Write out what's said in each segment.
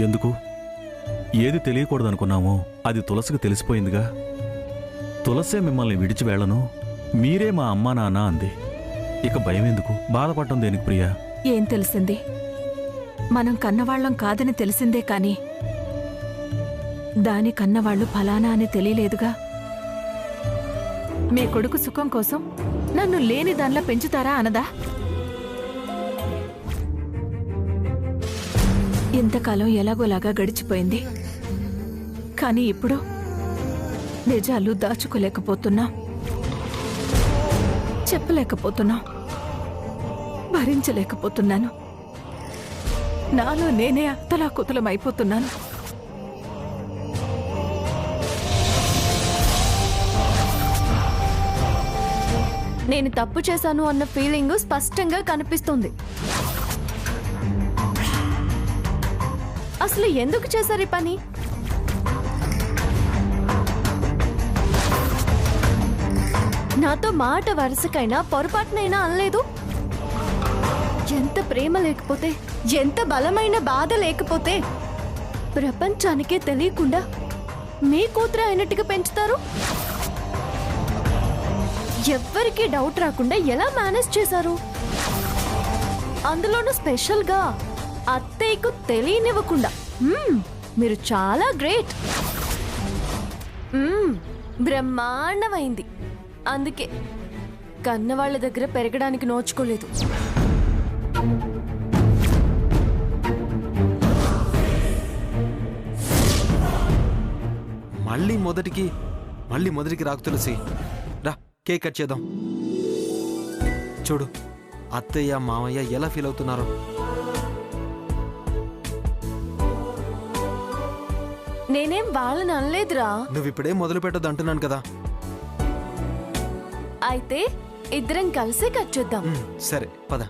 ఎందుకు? ఏది తెలియకూడదనుకున్నామో అది తులసికి తెలిసిపోయిందిగా. తులసే మిమ్మల్ని విడిచి వెళ్ళను, మీరే మా అమ్మా నాన్న అంది. ఇక భయం ఎందుకు, బాధపడటం దేనికి ప్రియా? ఏం తెలిసింది? మనం కన్నవాళ్లం కాదని తెలిసిందే కాని దాని కన్నవాళ్లు ఫలానా అని తెలియలేదుగా. మీ కొడుకు సుఖం కోసం నన్ను లేని దానిలా పెంచుతారా అనదా? ఇంతకాలం ఎలాగోలాగా గడిచిపోయింది. కానీ ఇప్పుడు నిజాలు దాచుకోలేకపోతున్నాం, చెప్పలేకపోతున్నాం, భరించలేకపోతున్నాను. నాలో నేనే అత్తలాకుతలమైపోతున్నాను. నేను తప్పు చేశాను అన్న ఫీలింగ్ స్పష్టంగా కనిపిస్తుంది. అసలు ఎందుకు చేశారు ఈ పని? నాతో మాట వరుసకైనా పొరపాటునైనా అనలేదు. ఎంత ప్రేమ లేకపోతే, ఎంత బలమైన బాధ లేకపోతే ప్రపంచానికే తెలియకుండా మీ కూతురు అయినట్టుగా పెంచుతారు. ఎవ్వరికీ డౌట్ రాకుండా ఎలా మేనేజ్ చేశారు? అందులోనూ స్పెషల్గా అత్తయ్యకు తెలియనివ్వకుండా. మీరు చాలా గ్రేట్. బ్రహ్మాండమైంది. అందుకే కన్నవాళ్ల దగ్గర పెరగడానికి నోచుకోలేదు. మళ్ళీ మొదటికి రాకు తులసి. రా, కేక్ కట్ చేద్దాం. చూడు అత్తయ్య మామయ్య ఎలా ఫీల్ అవుతున్నారో. నేనేం వాళ్ళని అనలేదురా. నువ్వు ఇప్పుడే మొదలు పెట్టొద్దు అంటున్నాను కదా. అయితే ఇద్దరం కలిసి కట్ చేద్దాం. సరే పద.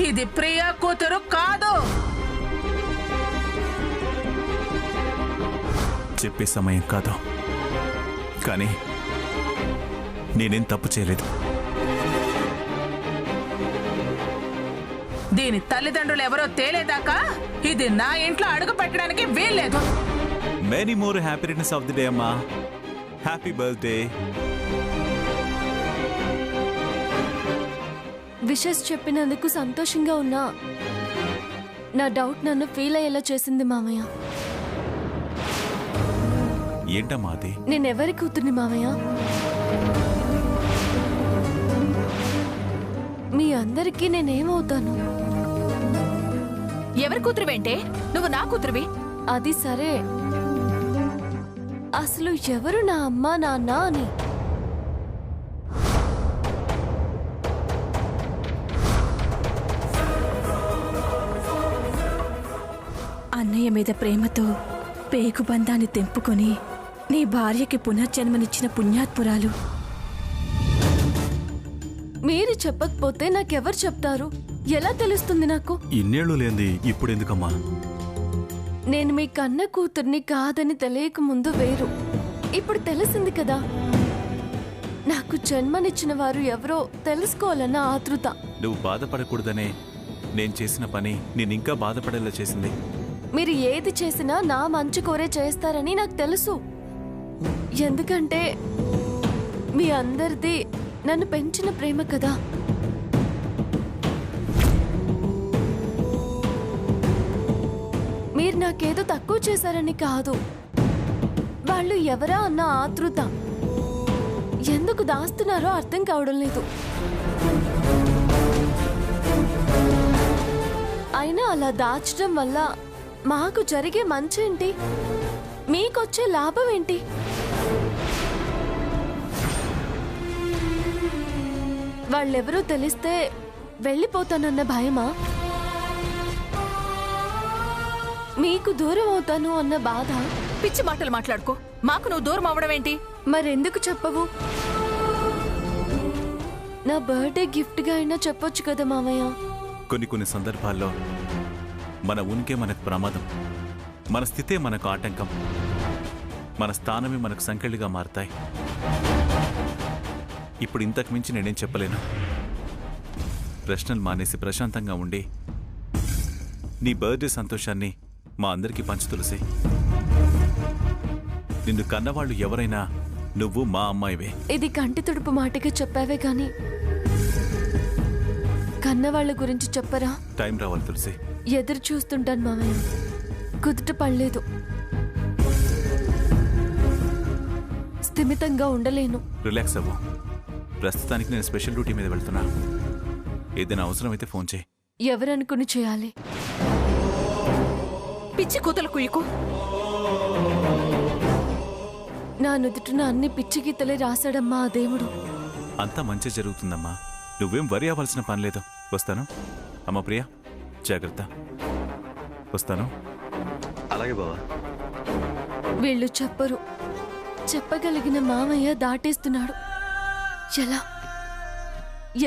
ఇది ప్రియా కూతురు కాదు. చెప్పే సమయం కాదు, కానీ నేనేం తప్పు చేయలేదు. దీని తల్లిదండ్రులు ఎవరో తేలేదాకా ఇది నా ఇంట్లో అడుగు పెట్టడానికి వీల్లేదు. Many more happy returns of the day అమ్మా. Happy birthday. విషెస్ చెప్పినందుకు సంతోషంగా ఉన్నా నా డౌట్ నన్ను ఫీల్ అయ్యేలా చేసింది మామయ్య. ఏంటమ్మా అది? నేనెవరి కూతుర్ని మామయ్య? మీ అందరికీ నేనేమవుతాను? ఎవరి కూతురువేంటే? నువ్వు నా కూతురువి. అది సరే, అసలు ఎవరు నా అమ్మా నాన్న అని? అన్నయ్య మీద ప్రేమతో పేగుబంధాన్ని తెంపుకొని నీ భార్యకి పునర్జన్మనిచ్చిన పుణ్యాత్పురాలు. మీరు చెప్పకపోతే నాకెవరు చెప్తారు? ఎలా తెలుస్తుంది నాకు? ఇన్నేళ్లు లేంది ఇప్పుడెందుకమ్మా? నేను మీ కన్న కూతుర్ని కాదని తెలియక ముందు వేరు. ఇప్పుడు తెలిసింది కదా. నాకు జన్మనిచ్చిన వారు ఎవరో తెలుసుకోవాలన్న ఆతృత. నువ్వు బాధపడకూడదనే నేను చేసిన పని నేనింకా బాధపడేలా చేసింది. మీరు ఏది చేసినా నా మంచి కోరే చేస్తారని నాకు తెలుసు. ఎందుకంటే మీ అందరిది నన్ను పెంచిన ప్రేమ కదా. మీరు నాకేదో తక్కువ చేశారని కాదు. వాళ్ళు ఎవరా అన్న ఆతృత. ఎందుకు దాస్తున్నారో అర్థం కావడం లేదు. అయినా అలా దాచడం వల్ల మాకు జరిగే మంచేంటి? మీకొచ్చే లాభం ఏంటి? వాళ్ళెవరూ తెలిస్తే వెళ్ళిపోతానన్న భయమా? మీకు దూరం అవుతాను అన్న బాధ? పిచ్చి మాటలు మాట్లాడుకో. మాకు నువ్వు దూరం అవడం ఏంటి? మరెందుకు చెప్పవు? నా బర్త్డే గిఫ్ట్ గా అయినా చెప్పొచ్చు కదా మామయ్య. కొన్ని సందర్భాల్లో మన ఉనికే మనకు ప్రమాదం, మన స్థితే మనకు ఆటంకం, మన స్థానమే మనకు సంకెళ్ళిగా మారతాయి. ఇప్పుడు ఇంతకు మించి నేనేం చెప్పలేను. ప్రశ్నలు మానేసి ప్రశాంతంగా ఉండి నీ బర్త్డే సంతోషాన్ని మా అందరికీ పంచు తులసి. నిన్ను కన్నవాళ్ళు ఎవరైనా నువ్వు మా అమ్మాయివే. ఇది కంటి తుడుపు మాటగా చెప్పావే గాని కన్నవాళ్ళ గురించి చెప్పరా? టైం రావాలి తులసి. ఎదురు చూస్తుంటాను మామయ్య. కుదుట పడలేదు. స్థిమితంగా ఉండలేను. రిలాక్స్ అవ్వు. ప్రస్తుతానికి నేను స్పెషల్ డ్యూటీ మీద వెళ్తున్నా. ఏదైనా అవసరమైతే ఫోన్ చేయి. ఎవరనుకుని చేయాలి? పిచ్చి కూతలు కుయ్యకు. నా నుదుటిన అన్ని పిచ్చి గీతలే రాశాడమ్మా ఆ దేవుడు. అంతా మంచి జరుగుతుందమ్మా. నువ్వేం వరి అవ్వాల్సిన పని లేదు. వస్తాను. అమ్మ ప్రియా, జాగ్రత్త. వస్తాను. అలాగే బావా. వీళ్ళు చెప్పరు. చెప్పగలిగిన మామయ్య దాటేస్తున్నాడు. ఎలా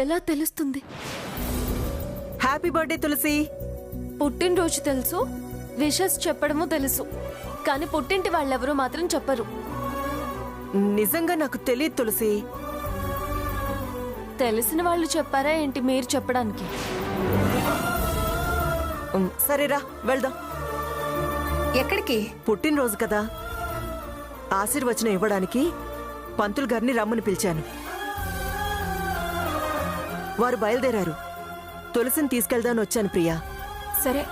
ఎలా తెలుస్తుంది? హ్యాపీ బర్త్డే తులసి. పుట్టినరోజు తెలుసు, విషెస్ చెప్పడము తెలుసు, కానీ పుట్టింటి వాళ్ళెవరూ మాత్రం చెప్పరు. నిజంగా నాకు తెలియదు తులసి. తెలిసిన వాళ్ళు చెప్పారా ఏంటి మీరు చెప్పడానికి? సరేరా వెళ్దాం. ఎక్కడికి? పుట్టినరోజు కదా, ఆశీర్వచనం ఇవ్వడానికి పంతులు గారిని రమ్మని పిలిచాను. వారు బయలుదేరారు. తులసిని తీసుకెళ్దాని వచ్చాను ప్రియా. సరే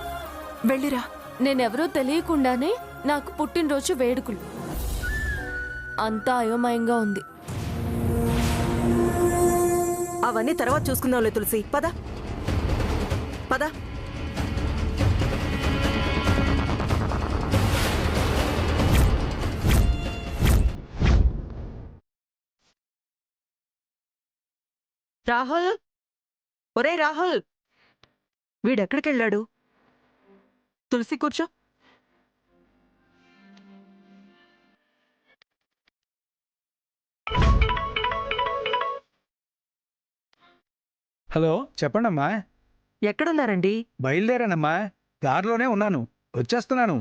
వెళ్ళిరా. నేనెవరో తెలియకుండానే నాకు పుట్టినరోజు వేడుకలు. అంతా అయోమయంగా ఉంది. అవన్నీ తర్వాత చూసుకుందాంలే తులసి. పద పద. రాహుల్, ఒరే రాహుల్, వీడెక్కడికెళ్ళాడు? తులసి కూర్చో. హలో, చెప్పండమ్మా. ఎక్కడున్నారండి? బయలుదేరానమ్మా, దారిలోనే ఉన్నాను, వచ్చేస్తున్నాను.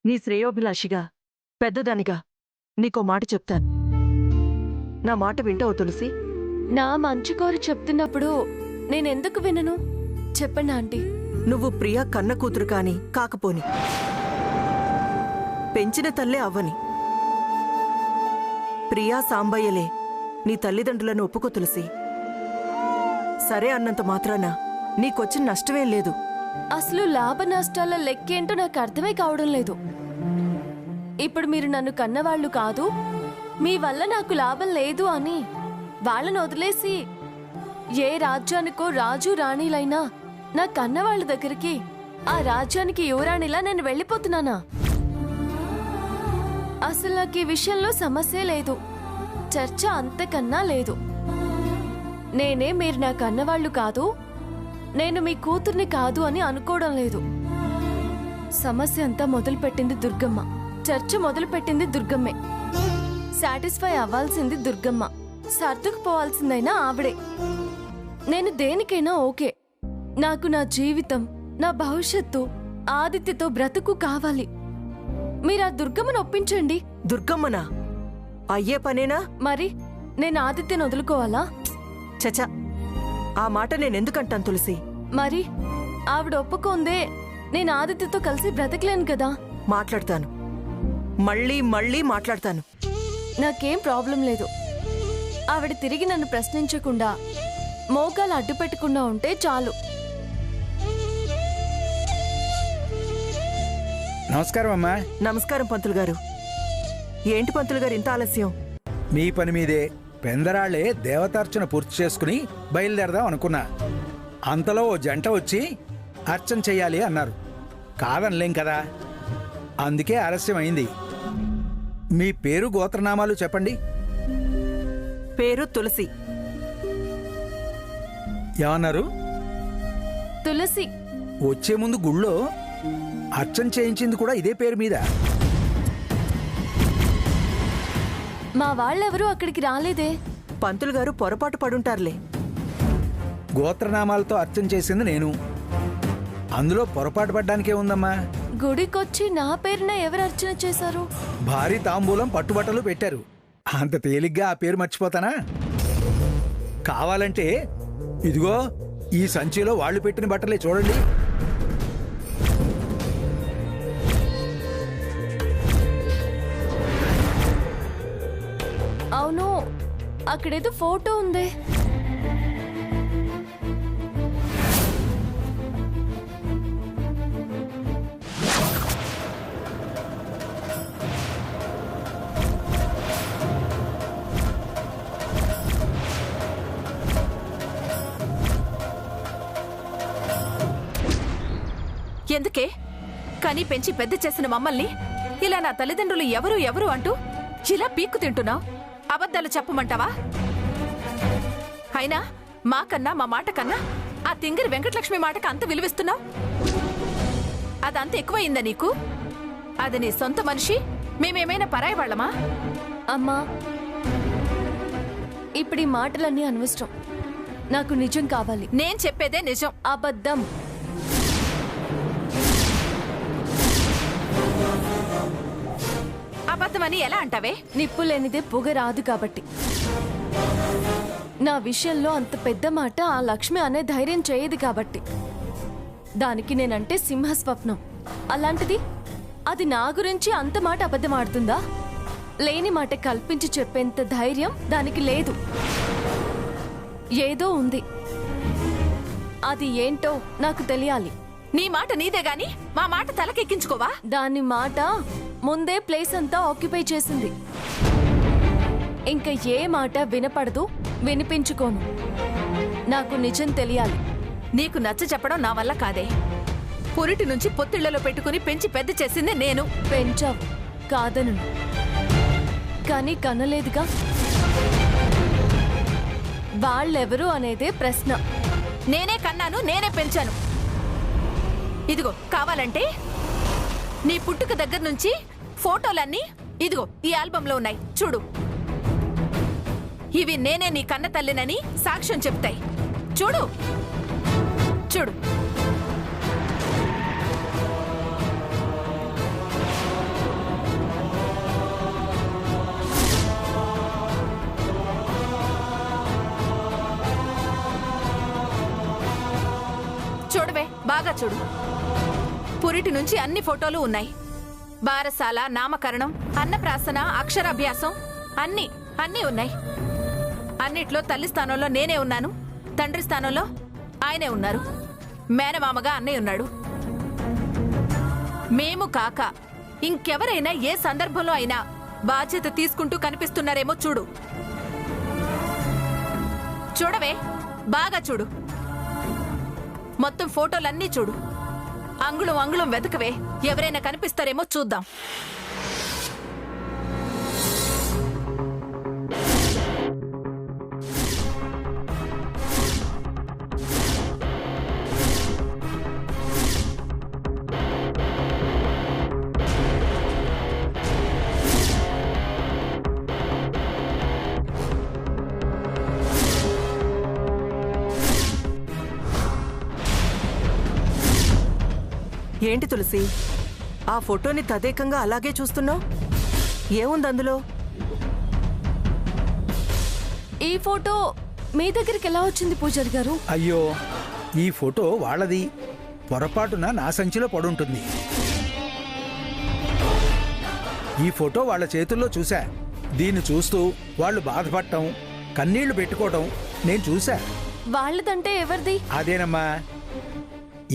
నీ శ్రేయోభిలాషిగా, పెద్దదానిగా నీకో మాట చెప్తాను. నా మాట వింటావు తులసి? నా మంచి కోరి చెప్తున్నప్పుడు నేనెందుకు వినను? చెప్పండి ఆంటీ. నువ్వు ప్రియా కన్న కూతురు కాని కాకపోని, పెంచిన తల్లే అవ్వని, ప్రియా సాంబయ్యలే నీ తల్లిదండ్రులను ఒప్పుకో తులసి. సరే అన్నంత మాత్రాన నీకొచ్చిన నష్టమేం లేదు. అసలు లాభ నష్టాల లెక్కేంటో నాకు అర్థమే కావడం లేదు. ఇప్పుడు మీరు నన్ను కన్నవాళ్లు కాదు, మీ వల్ల నాకు లాభం లేదు అని వాళ్ళను వదిలేసి ఏ రాజ్యానికో రాజు రాణిలైనా నా కన్నవాళ్ళ దగ్గరికి, ఆ రాజ్యానికి యువరాణిలా నేను వెళ్ళిపోతున్నానా? అసలు నాకు ఈ విషయంలో సమస్య లేదు, చర్చ అంతకన్నా లేదు. నేనే మీరు నా కన్నవాళ్లు కాదు, నేను మీ కూతుర్ని కాదు అని అనుకోవడం లేదు. సమస్య అంతా మొదలుపెట్టింది దుర్గమ్మ, చర్చ మొదలుపెట్టింది దుర్గమ్మే, సాటిస్ఫై అవ్వాల్సింది దుర్గమ్మ, సర్దుకుపోవాల్సిందైనా ఆవిడే. నేను దేనికైనా ఓకే. నాకు నా జీవితం, నా భవిష్యత్తు, ఆదిత్యతో బ్రతుకు కావాలి. మీరు ఆ దుర్గమ్మను ఒప్పించండి. దుర్గమ్మనా? అయ్యే పనేనా? మరి నేను ఆదిత్యను వదులుకోవాలా? చచా, ఆ మాట నేనెందుకంటాను తులసి? మరి ఆవిడ ఒప్పుకోందే నేను ఆదిత్యతో కలిసి బ్రతకలేను కదా. మాట్లాడతాను, మళ్ళీ మళ్ళీ మాట్లాడతాను. నాకేం ప్రాబ్లం లేదు. ఆవిడ తిరిగి నన్ను ప్రశ్నించకుండా, మోకాలు అడ్డు పెట్టకుండా ఉంటే చాలు. నమస్కారం అమ్మా. నమస్కారం పంతులు గారు. ఏంటి పంతులు గారు ఇంత ఆలస్యం? మీ పని మీదే పెందరాళ్లే దేవతార్చన పూర్తి చేసుకుని బయలుదేరదాం అనుకున్నా. అంతలో ఓ జంట వచ్చి అర్చన చెయ్యాలి అన్నారు. కాదనలేం కదా, అందుకే ఆలస్యం అయింది. మీ పేరు గోత్రనామాలు చెప్పండి. పేరు తులసి. ఏమన్నారు? తులసి. వచ్చే ముందు గుళ్ళో అర్చన చేయించింది కూడా ఇదే పేరు మీద. మా వాళ్ళెవరూ అక్కడికి రాలేదే. పంతులు గారు పొరపాటు పడుంటారులే. గోత్రనామాలతో అర్చన చేసింది నేను. అందులో పొరపాటు పడ్డానికే ఉందమ్మా. గుడికొచ్చి నా పేరున ఎవరు అర్చన చేశారు? భారీ తాంబూలం పట్టుబట్టలు పెట్టారు. అంత తేలిగ్గా ఆ పేరు మర్చిపోతానా? కావాలంటే ఇదిగో ఈ సంచిలో వాళ్ళు పెట్టిన బట్టలే చూడండి. అవును, అక్కడేదో ఫోటో ఉందే. ఎందుకే కని పెంచి పెద్ద చేసిన మమ్మల్ని ఇలా నా తల్లిదండ్రులు ఎవరు ఎవరు అంటూ ఇలా పీక్కు తింటున్నావు? అబద్ధాలు చెప్పమంటావా? అయినా మాకన్నా మా మాట కన్నా ఆ తింగరి వెంకటలక్ష్మి మాటకు అంత విలువిస్తున్నావు? అదంత ఎక్కువయిందా నీకు? అది నీ సొంత మనిషి, మేమేమైనా పరాయి వాళ్ళమా? అమ్మా, ఇప్పుడు ఈ మాటలన్నీ అనవసరం. నాకు నిజం కావాలి. నేను చెప్పేదే నిజం. అబద్ధం. అబద్ధమని ఎలా అంటావే? నిప్పు లేనిదే పొగ రాదు కాబట్టి. నా విషయంలో అంత పెద్ద మాట ఆ లక్ష్మి అనే ధైర్యం చేయదు కాబట్టి. దానికి నేనంటే సింహస్వప్నం. అలాంటిది అది నా గురించి అంత మాట అబద్ధం ఆడుతుందా? లేని మాట కల్పించి చెప్పేంత ధైర్యం దానికి లేదు. ఏదో ఉంది, అది ఏంటో నాకు తెలియాలి. నీ మాట నీదే గాని మా మాట తలకెక్కించుకోవా? దాని మాట ముందే ప్లేస్ అంతా ఆక్యుపై చేసింది. ఇంకా ఏ మాట వినపడదు, వినిపించుకోను. నాకు నిజం తెలియాలి. నీకు నచ్చ చెప్పడం నా వల్ల కాదే. పురిటి నుంచి పొత్తిళ్లలో పెట్టుకుని పెంచి పెద్ద చేసింది నేను. పెంచావు కాదను, కానీ కనలేదుగా. వాళ్ళెవరు అనేదే ప్రశ్న. నేనే కన్నాను, నేనే పెంచాను. ఇదిగో కావాలంటే నీ పుట్టుక దగ్గర నుంచి ఫోటోలన్నీ ఇదిగో ఈ ఆల్బంలో ఉన్నాయి, చూడు. ఇవి నేనే నీ కన్న తల్లినని సాక్ష్యం చెప్తాయి. చూడు చూడు. చూడవే, బాగా చూడు. పురిటి నుంచి అన్ని ఫోటోలు ఉన్నాయి. బారసాల, నామకరణం, అన్నప్రాసన, అక్షరాభ్యాసం అన్నీ అన్నీ ఉన్నాయి. అన్నిట్లో తల్లి స్థానంలో నేనే ఉన్నాను, తండ్రి స్థానంలో ఆయనే ఉన్నారు. మేనమామగా అన్నయ్య ఉన్నాడు. మేము కాక ఇంకెవరైనా ఏ సందర్భంలో అయినా బాధ్యత తీసుకుంటూ కనిపిస్తున్నారేమో చూడు. చూడవే, బాగా చూడు. మొత్తం ఫోటోలన్నీ చూడు. అంగుళం అంగుళం వెతకవే, ఎవరైనా కనిపిస్తారేమో చూద్దాం. ఏంటి తులసి, ఆ ఫోటోని తదేకంగా అలాగే చూస్తున్నావు? ఏముంది అందులో? ఈ ఫోటో మీ దగ్గరికి ఎలా వచ్చింది పూజారి గారు? అయ్యో, ఈ ఫోటో వాళ్ళది. పొరపాటున నా సంచిలో పడుంటుంది. ఈ ఫోటో వాళ్ళ చేతుల్లో చూశా. దీన్ని చూస్తూ వాళ్ళు బాధపడటం, కన్నీళ్లు పెట్టుకోవటం నేను చూశా. వాళ్ళదంటే ఎవరిది? అదేనమ్మా,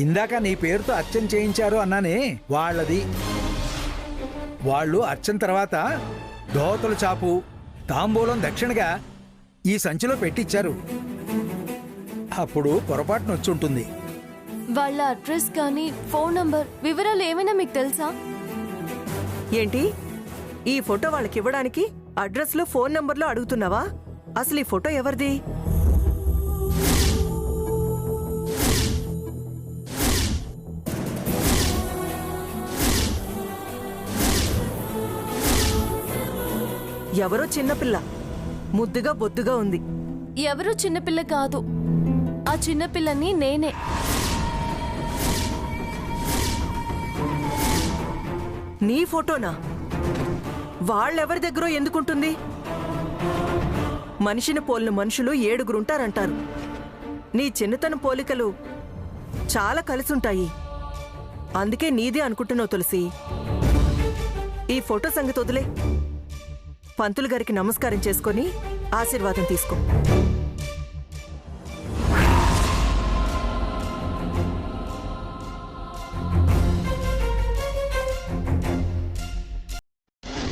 ఇందాక నీ పేరుతో అర్చన చేయించారు అన్నానే, వాళ్ళది. వాళ్ళు అర్చన తర్వాత దోతల చాపు, తాంబూలం దక్షిణగా ఈ సంచిలో పెట్టించారు. అప్పుడు పొరపాటున వచ్చి ఉంటుంది. వాళ్ళ అడ్రస్ కానీ ఫోన్ నంబర్ వివరాలు ఏమైనా మీకు తెలుసా? ఏంటి, ఈ ఫోటో వాళ్ళకి ఇవ్వడానికి అడ్రస్లు ఫోన్ నంబర్లు అడుగుతున్నావా? అసలు ఈ ఫోటో ఎవరిది? ఎవరో చిన్నపిల్ల, ముద్దుగా బొద్దుగా ఉంది. ఎవరు చిన్నపిల్ల కాదు, ఆ చిన్నపిల్లని నేనే. నీ ఫోటోనా? వాళ్ళెవరి దగ్గర ఎందుకుంటుంది? మనిషిని పోలిన మనుషులు 7గురుంటారంటారు. నీ చిన్నతనం పోలికలు చాలా కలిసుంటాయి. అందుకే నీదే అనుకుంటున్నావు తులసి. ఈ ఫోటో సంగతి వదిలే, పంతులు గారికి నమస్కారం చేసుకొని ఆశీర్వాదం తీసుకో.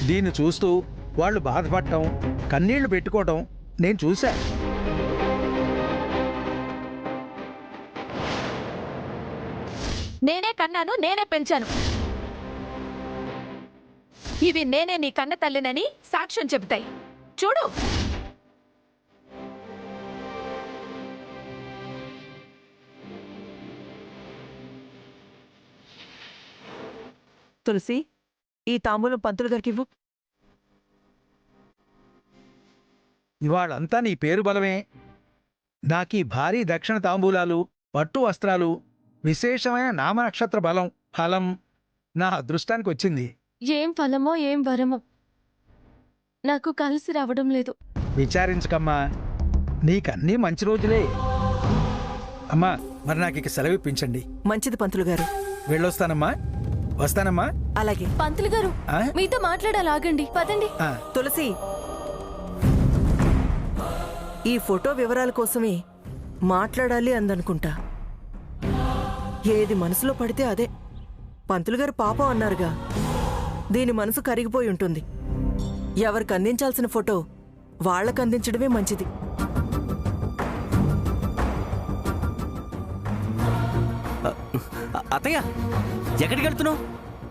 దీన్ని చూస్తూ వాళ్ళు బాధపడటం, కన్నీళ్లు పెట్టుకోవటం నేను చూశా. నేనే కన్నాను, నేనే పెంచాను. ఇవి నేనే నీ కన్న తల్లినని సాక్ష్యం చెబుతాయి. చూడు. తులసి, ఈ తాంబూలం పంతులు గారికి ఇవ్వు. ఇవాళంతా నీ పేరు బలమే. నాకీ భారీ దక్షిణ తాంబూలాలు, పట్టు వస్త్రాలు, విశేషమైన నామనక్షత్ర బలం, ఫలం నా అదృష్టానికి వచ్చింది. ఏం ఫలమో ఏం వరమో నాకు కలిసి రావడం లేదు. విచారించకమ్మా, నీకన్నీ మంచి రోజులే. అమ్మా, మరి నాకు ఇక సెలవిప్పించండి. మంచిది పంతులు గారు. వెళ్ళొస్తానమ్మా. వస్తానమ్మా. అలాగే. పంతులు గారు, ఆ? మీతో మాట్లాడాలాగండి, పదండి. ఆ, తులసి, ఈ ఫోటో వివరాల కోసమే మాట్లాడాలి అందనుకుంటా. ఏది మనసులో పడితే అదే. పంతులు గారు పాపం అన్నారుగా, దీని మనసు కరిగిపోయి ఉంటుంది. ఎవరికి అందించాల్సిన ఫోటో వాళ్ళకు అందించడమే మంచిది. అత్తయ్య, ఎక్కడికి వెళ్తున్నావు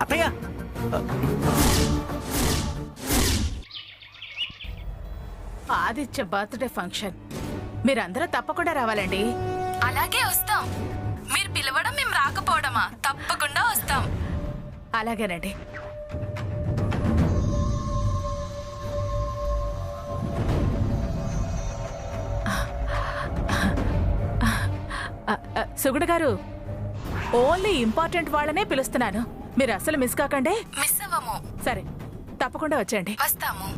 అత్తయ్య? ఆదిత్య బర్త్డే ఫంక్షన్ మీరందరూ తప్పకుండా రావాలండి. అలాగే వస్తాం. మీరు పిలవడం మేము రాకపోవడమా? తప్పకుండా వస్తాం. అలాగేనండి. సుగుడు గారు, ఓన్లీ ఇంపార్టెంట్ వాళ్ళనే పిలుస్తున్నాను. మీరు అసలు మిస్ కాకండి. మిస్ అవ్వము. సరే, తప్పకుండా వచ్చేయండి. వస్తాము.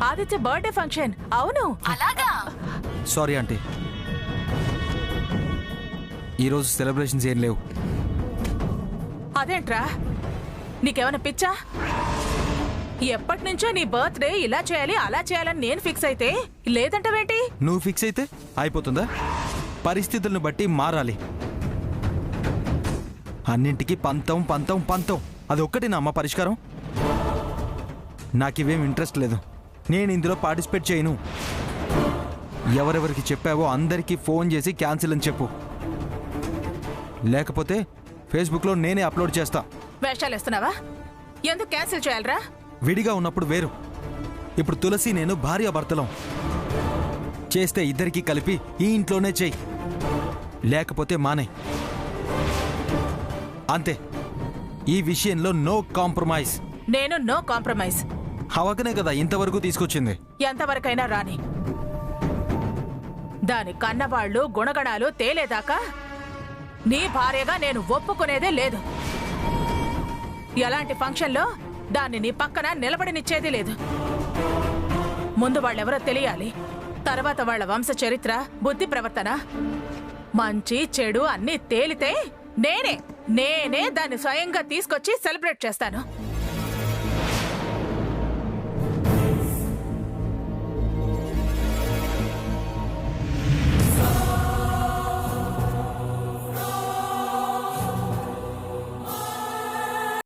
Aditya birthday function. అవును. అలాగా? సారీ ఆంటీ, ఈరోజు సెలబ్రేషన్స్ ఏం లేవు. అదేంట్రా, నీకేమైనా పిచ్చా? ఎప్పటి నుంచో నీ బర్త్డే ఇలా చేయాలి అలా చేయాలని నేను ఫిక్స్ అయితే లేదంటవేంటి? నువ్వు ఫిక్స్ అయితే అయిపోతుందా? పరిస్థితులను బట్టి మారాలి. అన్నింటికి పంతం పంతం పంతం, అది ఒక్కటి నా అమ్మ పరిష్కారం. నాకివేం ఇంట్రెస్ట్ లేదు. నేను ఇందులో పార్టిసిపేట్ చేయను. ఎవరెవరికి చెప్పావో అందరికీ ఫోన్ చేసి క్యాన్సిల్ అని చెప్పు. లేకపోతే ఫేస్బుక్లో నేనే అప్లోడ్ చేస్తా. వేషాలు వేస్తున్నావా? ఎందుకు క్యాన్సిల్ చేయాలరా? విడిగా ఉన్నప్పుడు వేరు. ఇప్పుడు తులసి నేను భార్యాభర్తలం. చేస్తే ఇద్దరికీ కలిపి ఈ ఇంట్లోనే చెయ్యి, లేకపోతే మానే. అంతే. ఈ విషయంలో నో కాంప్రమైజ్. నేను నో కాంప్రమైజ్. హవకనే కదా ఇంతవరకు తీసుకొచ్చింది. ఎంతవరకైనా రాని. దాని కన్నవాళ్ళు గుణగణాలు తేలేదాకా నీ భార్యగా నేను ఒప్పుకునేదే లేదు. ఎలాంటి ఫంక్షన్లో దాన్ని నీ పక్కన నిలబడినిచ్చేది లేదు. ముందు వాళ్ళెవరో తెలియాలి, తర్వాత వాళ్ళ వంశ చరిత్ర, బుద్ధి ప్రవర్తన, మంచి చెడు అన్నీ తేలితే నేనే దాన్ని స్వయంగా తీసుకొచ్చి సెలబ్రేట్ చేస్తాను.